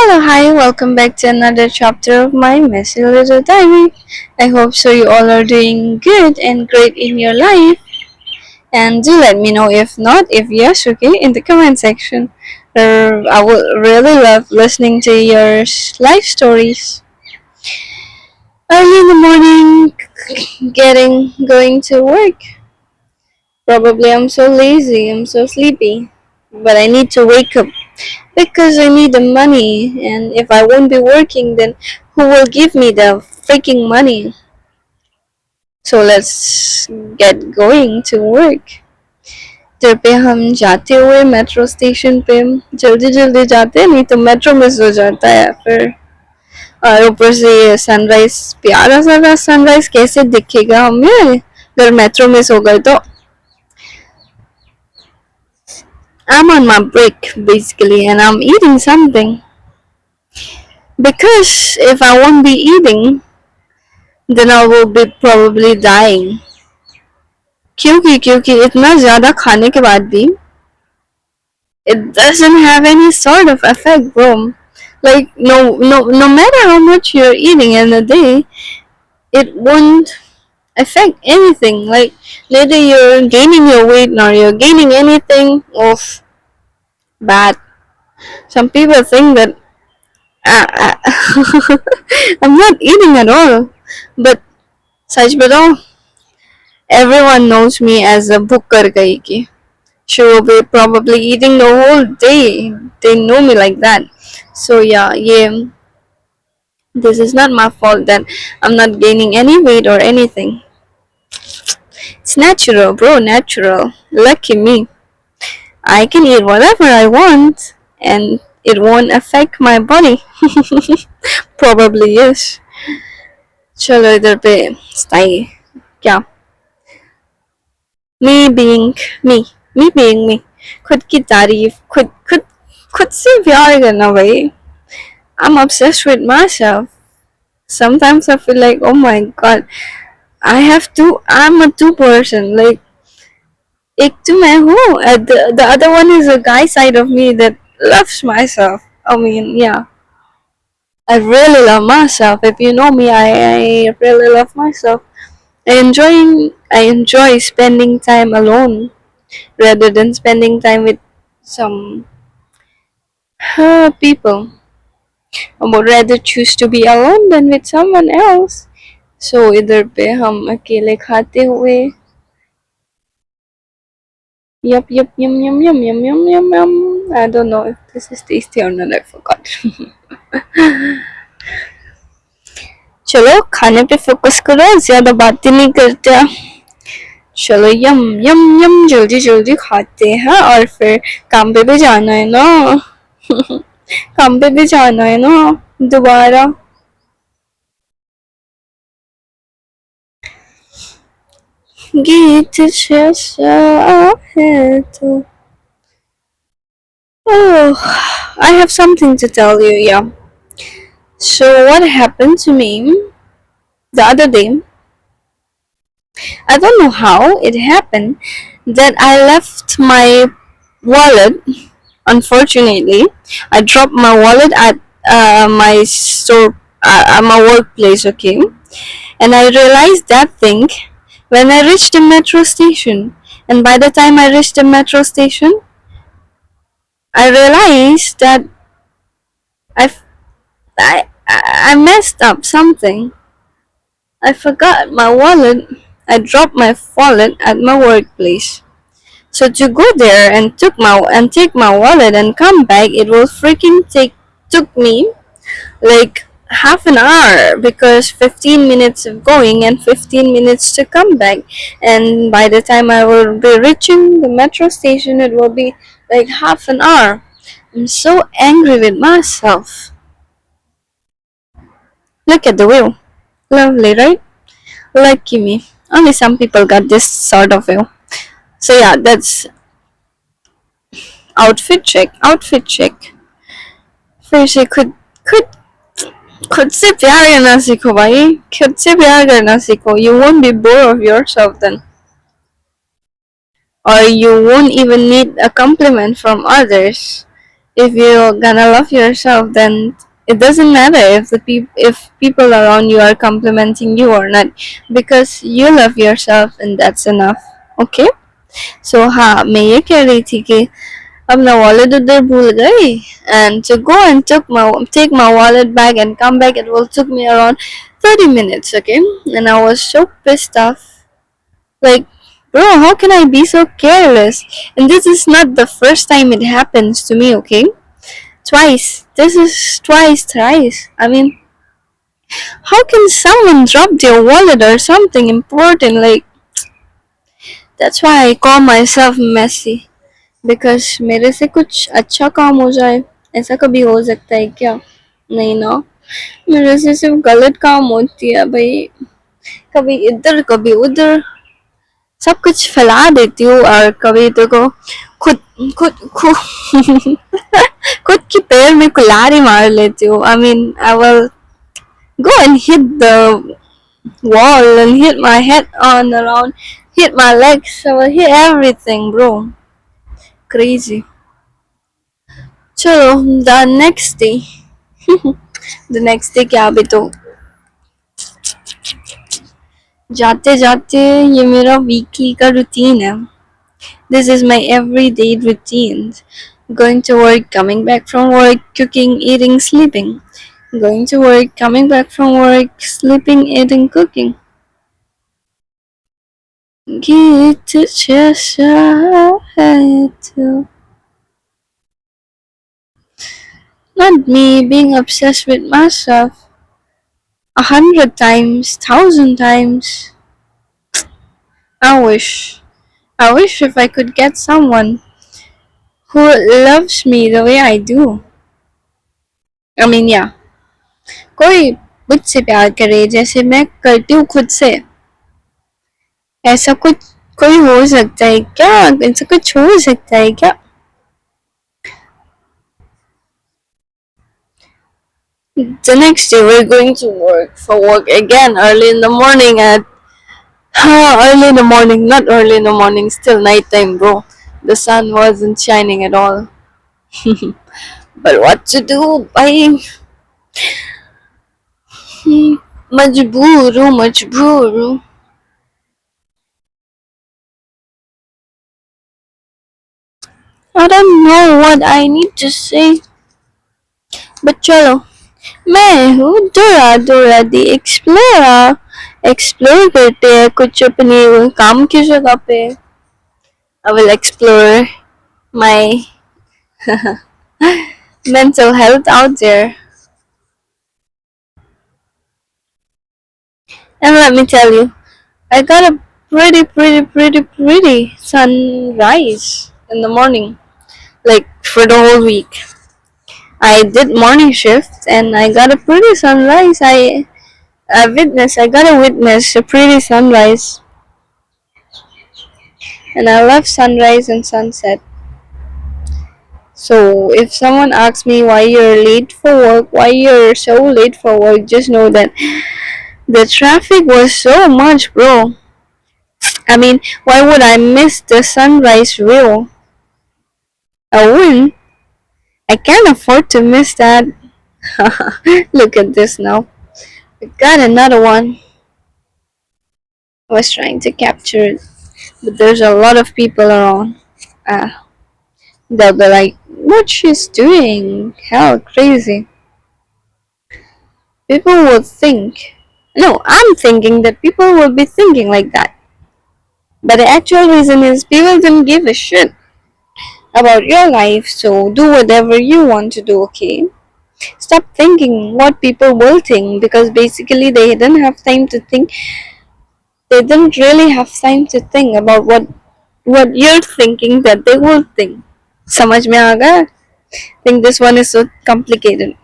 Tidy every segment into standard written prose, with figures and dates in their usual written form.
Hello, hi, welcome back to another chapter of my messy little diary. I hope so you all are doing good and great in your life. And do let me know if not, if yes, okay, in the comment section. I would really love listening to your life stories. Early in the morning, going to work. Probably I'm so lazy, I'm so sleepy. But I need to wake up because I need the money, and if I won't be working, then who will give me the freaking money? So let's get going to work. इधर पे हम जाते हुए metro station पे जल्दी जल्दी जाते हैं, नहीं तो मेट्रो मिस हो जाता है फिर। और ऊपर से ये सनराइज, प्यारा सा सनराइज कैसे दिखेगा हमें अगर मेट्रो मिस हो गए तो। I'm on my break basically and I'm eating something because if I won't be eating then I will be probably dying. क्योंकि क्योंकि इतना ज़्यादा खाने के बाद भी it doesn't have any sort of effect, bro. Like no matter how much you're eating in a day, it won't affect anything. Like neither you're gaining your weight nor you're gaining anything of bad. Some people think that I'm not eating at all, but सच बताऊं, everyone knows me as a bhukkar kahi ki. She will be probably eating the whole day. They know me like that. So yeah, this is not my fault that I'm not gaining any weight or anything. It's natural, bro, natural. Lucky me. I can eat whatever I want and it won't affect my body. Probably yes. चलो इधर पे स्थाई क्या me being me me being me खुद की तारीफ खुद खुद खुद से प्यार करना भाई. I'm obsessed with myself. Sometimes I feel like, oh my god, I'm a two person. Like, एक तो मैं हूँ, the other one is a guy side of me that loves myself. I mean, yeah, I really love myself. If you know me, I really love myself. I enjoy spending time alone rather than spending time with some people. I would rather choose to be alone than with someone else. So इधर पे हम अकेले खाते हुए yum yum yum yum yum yum yum yum. I don't know if this is tasty or not. I forgot. चलो खाने पे focus करो, ज्यादा बातें नहीं करते. चलो यम यम यम जल्दी जल्दी खाते हैं और फिर काम पे भी जाना है ना. काम पे भी जाना है ना दोबारा. गीत जैसा है तो. Oh, I have something to tell you, yeah. So, what happened to me the other day, I don't know how it happened that I left my wallet. Unfortunately, I dropped my wallet at my store, at my workplace, okay? And I realized that thing when I reached the metro station. And by the time I reached the metro station, I realized that I I messed up something. I forgot my wallet. I dropped my wallet at my workplace. So to go there and take my wallet and come back, it will freaking took me like half an hour because 15 minutes of going and 15 minutes to come back. And by the time I will be reaching the metro station, it will be like half an hour. I'm so angry with myself. Look at the wheel. Lovely, right? Lucky me. Only some people got this sort of view. So yeah, that's outfit check. Outfit check. फिर से खुद से प्यार करना सीखो भाई. खुद से प्यार करना सीखो. You won't be bored of yourself then. Or you won't even need a compliment from others If you're gonna love yourself, then it doesn't matter if if people around you are complimenting you or not, because you love yourself and that's enough. Okay. So हाँ, मैं ये कह रही थी कि अपना wallet उधर भूल गई, and to go and take my wallet back and come back, it will took me around 30 minutes. Okay. And I was so pissed off. Like, bro, how can I be so careless? And this is not the first time it happens to me. Okay. Twice. This is twice, thrice. I mean, how can someone drop their wallet or something important? Like, that's why I call myself messy. Because मेरे से कुछ अच्छा काम हो जाए, ऐसा कभी हो सकता है क्या? नहीं ना, मेरे से सिर्फ गलत काम होती है भाई। कभी इधर कभी उधर सब कुछ फैला देती हूँ, और कभी तो को खुद खुद खुद खुद की पैर में कुल्हाड़ी मार लेती हूँ। I mean, I will go and hit the wall and hit my head on around, hit my legs, I will hit everything, bro. Crazy. चलो, the next day. The next day क्या भी तो जाते जाते ये मेरा वीकली का routine है. This is my everyday routine. Going to work, coming back from work, cooking, eating, sleeping. Going to work, coming back from work, sleeping, eating, cooking. Get to Cheshire to not me being obsessed with myself 100 times, 1,000 times. I wish. I wish if I could get someone who loves me the way I do. I mean, yeah. कोई मुझसे प्यार करे जैसे मैं करती हूँ खुद से, ऐसा कुछ कोई हो सकता है क्या? ऐसा कुछ हो सकता है क्या? The next day we're going to work for work again early in the morning at early in the morning, not early in the morning, still nighttime, bro. The sun wasn't shining at all. But what to do? भाई मजबूर हूँ, मजबूर हूँ. I don't know what I need to say. But चलो, मैं हूँ डोरा डोरा दी एक्सप्लोरर. एक्सप्लोर करते हैं कुछ अपनी काम की जगह पे. I will explore my mental health out there. And let me tell you, I got a pretty sunrise in the morning, like for the whole week. I did morning shift and I got a pretty sunrise. I got to witness a pretty sunrise. And I love sunrise and sunset. So if someone asks me why you're late for work, why you're so late for work, just know that the traffic was so much, bro. I mean, why would I miss the sunrise view? I wouldn't. I can't afford to miss that. Look at this now. I got another one. I was trying to capture it, but there's a lot of people around. Ah, they'll be like, what she's doing? Hell, crazy. People will think. No, I'm thinking that people will be thinking like that. But the actual reason is people don't give a shit about your life, so do whatever you want to do, okay? Stop thinking what people will think, because basically they don't have time to think. They don't really have time to think about what you're thinking that they will think. समझ में आ गया? Think this one is so complicated.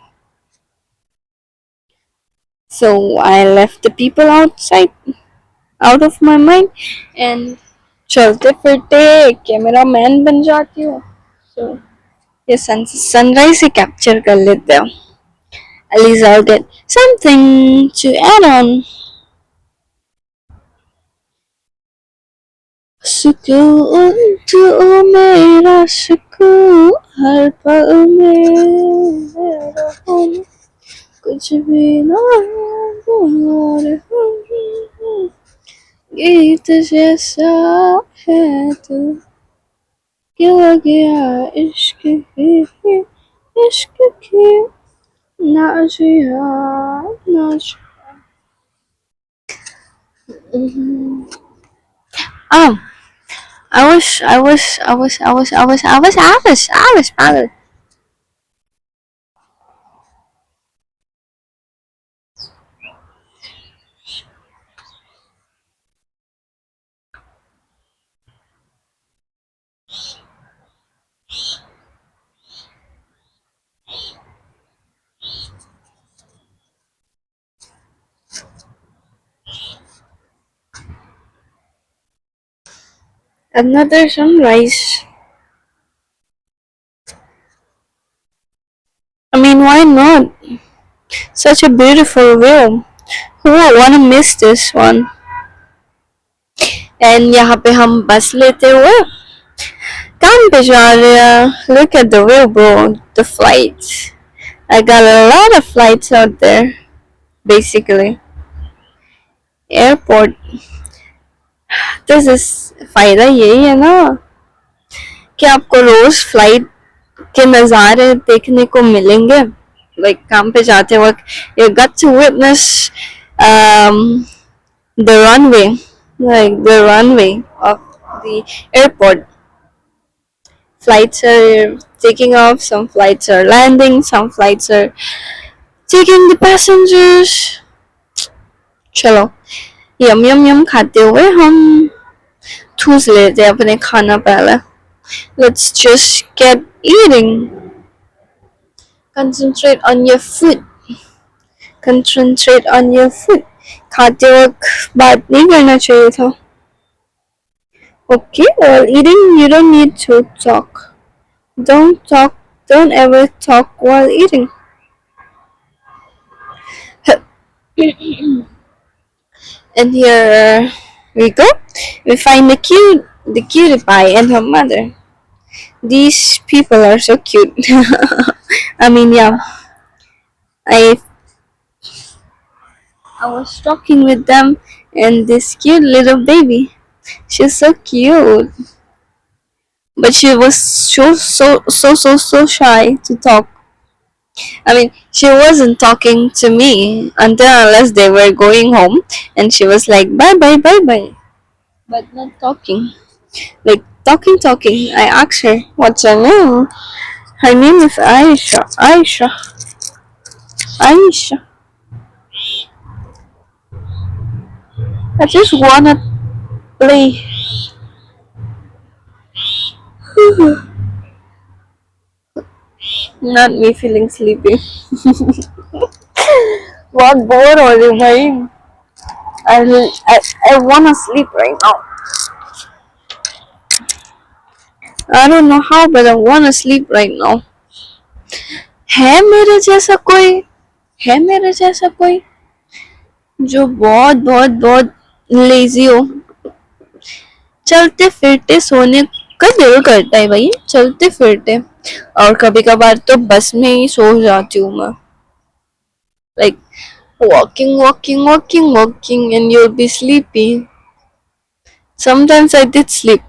So I left the people outside, out of my mind, and चलते फिरते camera man बन जाती हूँ. So ये sunrise से कैप्चर कर लेते हैं. At least I'll get something to add on. सुकून तू मेरा सुकून हर पल में रहूं कुछ भी ना हो और गीत जैसा है तू कि लग गया इश्क की ना जिया ना um I was another sunrise. I mean, why not? Such a beautiful view. Who would wanna miss this one? And यहाँ पे हम बस लेते हुए काम पे जा रहे हैं. Look at the view, bro. The flights. I got a lot of flights out there. Basically, airport. This is फायदा यही है ना कि आपको रोज फ्लाइट के नज़ारे देखने को मिलेंगे. Like काम पे जाते वक्त you got to witness um, the runway, like the runway of the airport. Flights are taking off, some flights are landing, some flights are taking the passengers. चलो यम यम यम खाते हुए हम ठूस लेते हैं अपने खाना पहले. Let's just get eating. Concentrate on your food. Concentrate on your food. खाते वक्त बात नहीं करना चाहिए था. Okay, while eating, you don't need to talk. Don't talk. Don't ever talk while eating. And here we go. We find the cutie pie and her mother. These people are so cute. I mean, yeah. I I was talking with them, and this cute little baby. She's so cute, but she was so shy to talk. I mean, she wasn't talking to me until unless they were going home, and she was like, bye bye, bye bye, but not talking. Like, talking. I asked her, what's her name? Her name is Aisha. Aisha. I just wanna play. Not me feeling sleepy. बहुत bore हो रही हूँ भाई. I wanna sleep right now. I don't know how, but I wanna sleep right now. है मेरे जैसा कोई है मेरे जैसा कोई जो बहुत लेजी हो. चलते फिरते सोने का दिल करता है भाई. चलते फिरते और कभी कभार तो बस में ही सो जाती हूँ मैं. Like walking and you'll be sleepy. Sometimes I did sleep.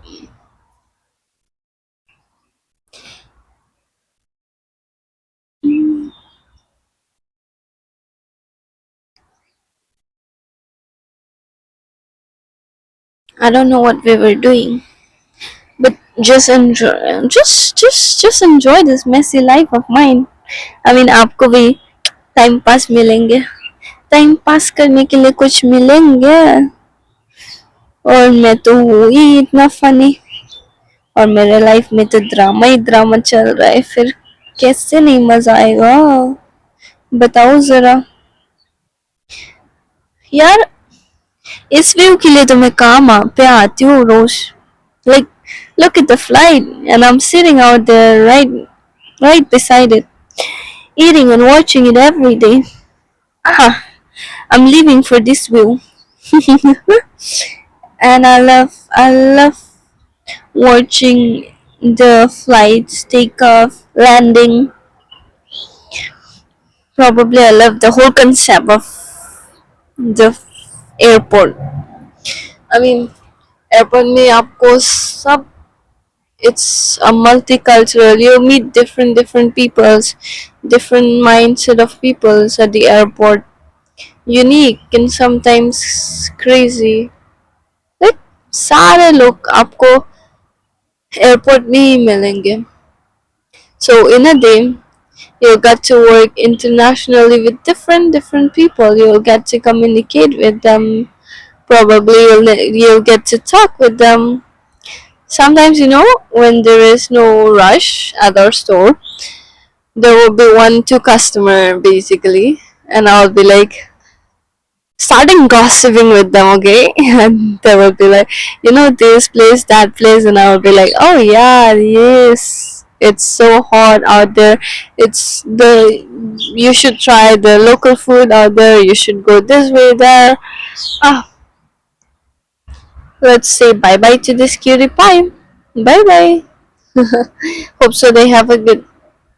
I don't know what we were doing, but just enjoy, just enjoy this messy life of mine. I mean, आपको भी टाइम पास मिलेंगे. Time pass करने के लिए कुछ मिलेंगे. और मैं तो हूँ ही इतना फनी. और मेरे लाइफ में तो ड्रामा ही ड्रामा चल रहा है. फिर कैसे नहीं मजा आएगा बताओ जरा. यार इस व्यू के लिए तो मैं काम पे आती हूँ रोज. Like, look at the flight, and I'm sitting out there right beside it, eating and watching it every day. Ah, I'm living for this view. And I love watching the flights take off, landing. Probably I love the whole concept of the airport. I mean, airport में आपको सब, it's a multicultural. You meet different peoples, different mindset of peoples at the airport. Unique and sometimes crazy. Like सारे लोग आपको airport में ही मिलेंगे. So in a day, you'll get to work internationally with different people. You'll get to communicate with them. Probably you'll get to talk with them. Sometimes when there is no rush at our store, there will be one two customer basically, and I'll be like starting gossiping with them, okay? And they will be like, this place, that place, and I will be like, oh yeah, yes, it's so hot out there. You should try the local food out there. You should go this way there. Ah, let's say bye bye to this cutie pie. Bye bye. Hope so they have a good,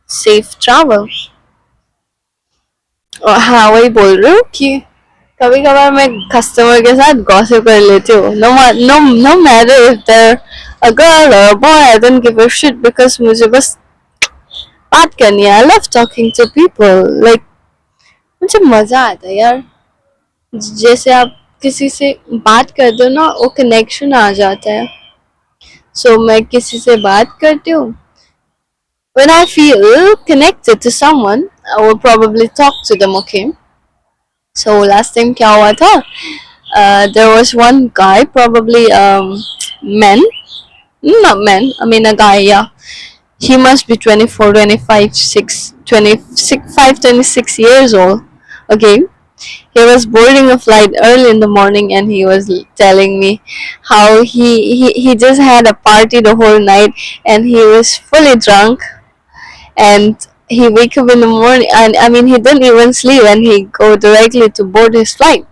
safe travel. और हाँ वही बोल रही हूँ कि कभी कभार मैं कस्टमर के साथ गॉसिप कर लेती हूँ. No matter if they're a girl or a boy, I don't give a shit because मुझे बस बात करनी है. I love talking to people. Like मुझे मजा आता है यार. जैसे आप किसी से बात कर दो ना, वो कनेक्शन आ जाता है. So मैं किसी से बात करती हूँ. When I feel connected to someone, I will probably talk to them. Okay. So last time क्या हुआ था? There was one guy, probably men, not men. I mean a guy. Yeah, he must be 24, 25, 6, 26, 5, 26 years old. Okay, he was boarding a flight early in the morning, and he was telling me how he just had a party the whole night, and he was fully drunk, and he wake up in the morning, and I mean he didn't even sleep, and he go directly to board his flight,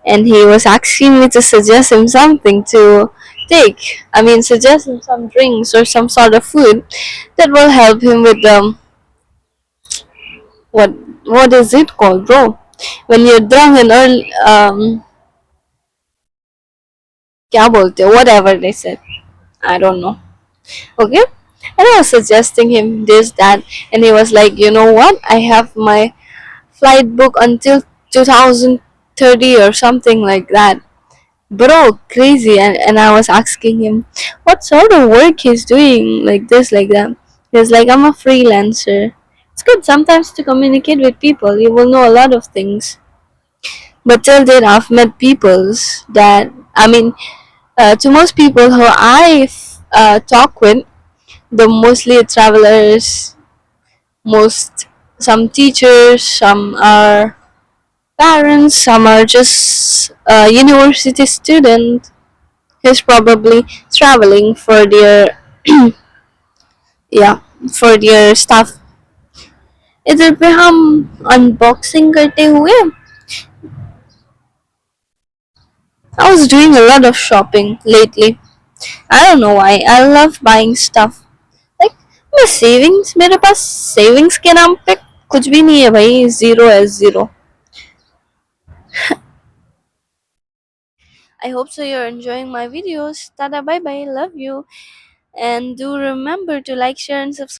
and he was asking me to suggest him something to take. I mean, suggest him some drinks or some sort of food that will help him with what what is it called, bro? When you're drunk and early, क्या बोलते हो? Whatever they said, I don't know. Okay, and I was suggesting him this that, and he was like, you know what? I have my flight book until 2030 or something like that. Bro, crazy. And I was asking him what sort of work he's doing, like this, like that. He's like, I'm a freelancer. It's good sometimes to communicate with people. You will know a lot of things. But till then, I've met peoples that, I mean, to most people who I talk with, the mostly travelers, most some teachers, some are parents, some are just university students. He's probably traveling for their yeah, for their stuff. इधर पे हम unboxing करते हुए I was doing a lot of shopping lately. I don't know why. I love buying stuff. Like my savings, मेरे पास savings के नाम पे कुछ भी नहीं है भाई. Zero है zero. I hope so you're enjoying my videos. Tada, bye bye. Love you. And do remember to like, share, and subscribe.